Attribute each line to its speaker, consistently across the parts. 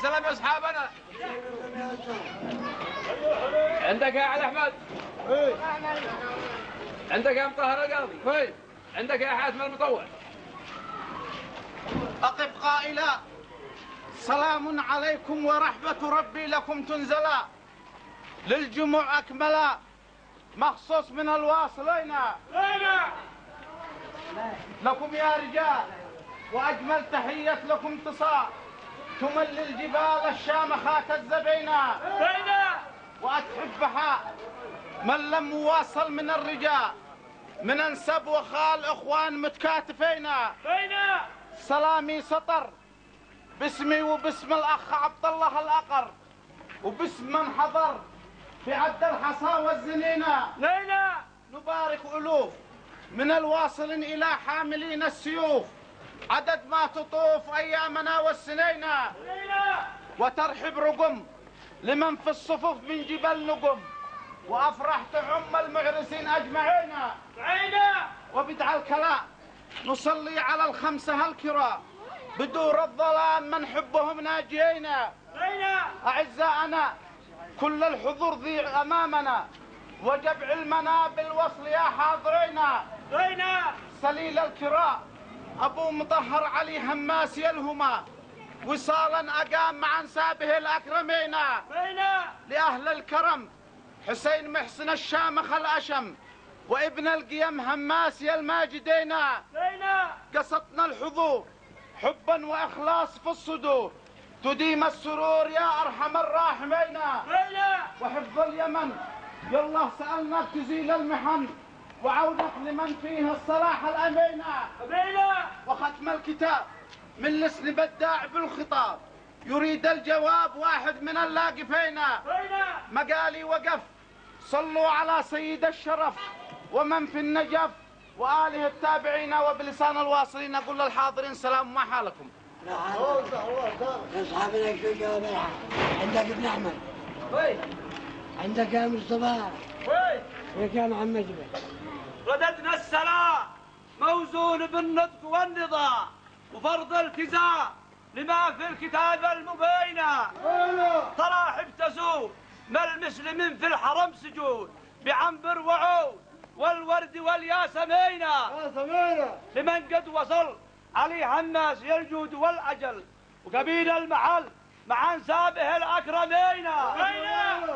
Speaker 1: سلام يا اصحابنا. عندك يا علي احمد؟ عندك يا مطهر القاضي؟ عندك يا حاتم المطوع؟
Speaker 2: أقف قائلا: سلام عليكم ورحمة ربي لكم تنزلا، للجموع أكملا، مخصوص من الواصلين لكم يا رجال، وأجمل تحية لكم تصاع، تمل الجبال الشامخات الزبينة وأتحبها من لم واصل من الرجال، من انسب وخال اخوان متكاتفين. سلامي سطر باسمي وباسم الاخ عبد الله الاقر، وباسم من حضر في عد الحصى والزنينه. نبارك الوف من الواصلين الى حاملين السيوف، عدد ما تطوف ايامنا والسنين. وترحب رقم لمن في الصفوف من جبل نقم، وافرح تعم المعرسين اجمعين. وبدع الكلام نصلي على الخمسه الكرام، بدور الظلام من حبهم ناجيين. اعزائنا كل الحضور ذي امامنا، وجب علمنا بالوصل يا حاضرين. سليل الكرام ابو مطهر علي هماسي الهما، وصالا اقام مع انسابه الاكرمين. لاهل الكرم حسين محسن الشامخ الأشم، وابن القيم هماسي الماجدين. قصدنا الحضور حبا وإخلاص في الصدور، تديم السرور يا أرحم الراحمين. وحفظ اليمن يالله سألناك تزيل المحن، وعودك لمن فيه الصلاح الأمين. وختم الكتاب من لسن بداع بالخطاب، يريد الجواب واحد من اللاقفين. مقالي وقف صلوا على سيد الشرف ومن في النجف وآله التابعين، وبلسان الواصلين أقول للحاضرين سلام ما حالكم.
Speaker 3: أصحابنا شو جواب الحال؟ عندك ابن أحمد؟ عندك يا مصطفى؟ وياك يا محمد بيه؟
Speaker 4: رددنا السلام موزون بالنطق والنضاء، وفرض التزام لما في الكتاب المبين. تراحب تزور ما المسلمين في الحرم سجود، بعنبر وعود والورد والياسمين. لمن قد وصل عليه الناس الجود والأجل، وقبيل المحل مع انسابه الأكرمين.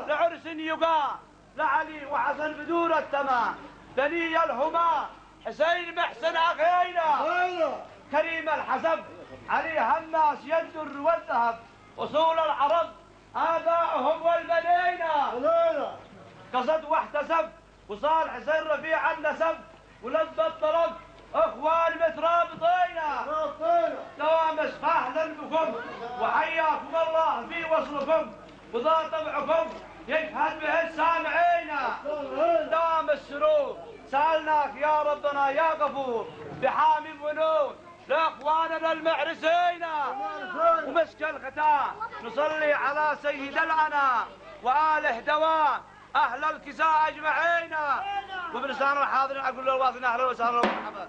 Speaker 4: لعرس يقام لعلي وحسن بدور التمام، بني الهما حسين محسن أخينا. كريم الحسب عليه الناس الدر والذهب، أصول العرب آبائهم والبنينا. قصد واحتسب وصال حسين رفيع النسب، ولذ الطرب اخوان مترابطين. دوام اهلا بكم وحياكم الله في وصلكم، وذا طبعكم يشهد به السامعين. دوام السرور سالناك يا ربنا يا غفور، بحامي ونور لاخواننا المعرسين. ومسك الختام نصلي على سيد العنا واله دوام اهل الكساء اجمعين. وبلسان الحاضرين اقول للواصلين اهلا وسهلا ومرحبا.